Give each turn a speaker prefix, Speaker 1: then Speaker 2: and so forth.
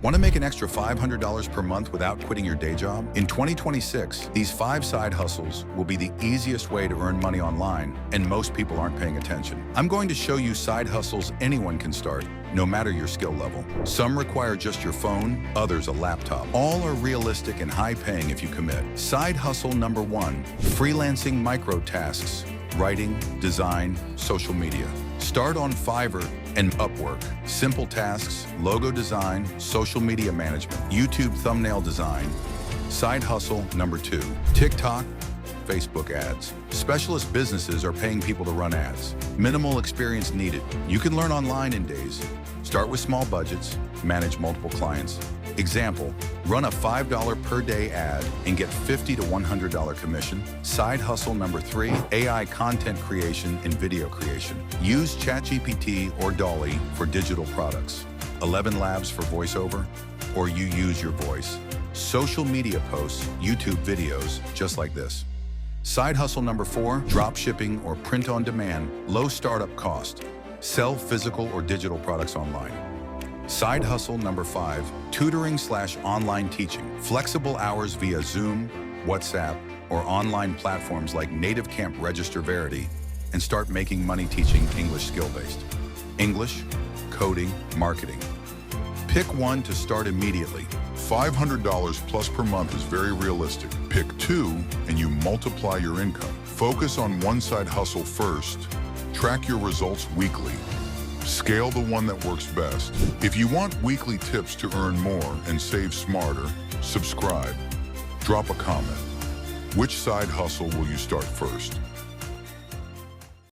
Speaker 1: Want to make an extra $500 per month without quitting your day job? In 2026, these 5 side hustles will be the easiest way to earn money online, and most people aren't paying attention. I'm going to show you side hustles anyone can start, no matter your skill level. Some require just your phone, others a laptop. All are realistic and high-paying if you commit. Side hustle number 1, freelancing micro tasks, writing, design, social media. Start on Fiverr and Upwork. Simple tasks, logo design, social media management, YouTube thumbnail design. Side hustle number 2, TikTok, Facebook ads. Specialist businesses are paying people to run ads. Minimal experience needed. You can learn online in days. Start with small budgets, manage multiple clients. Example, run a $5 per day ad and get $50 to $100 commission. Side hustle number 3, AI content creation and video creation. Use ChatGPT or DALL-E for digital products. 11 Labs for voiceover, or you use your voice. Social media posts, YouTube videos, just like this. Side hustle number 4, drop shipping or print on demand, low startup cost. Sell physical or digital products online. Side hustle number 5, tutoring/online teaching. Flexible hours via Zoom, WhatsApp, or online platforms like Native Camp Register Verity, and start making money teaching English skill-based. English, coding, marketing. Pick one to start immediately.
Speaker 2: $500 plus per month is very realistic. Pick 2 and you multiply your income. Focus on one side hustle first. Track your results weekly. Scale the one that works best. If you want weekly tips to earn more and save smarter, subscribe. Drop a comment. Which side hustle will you start first?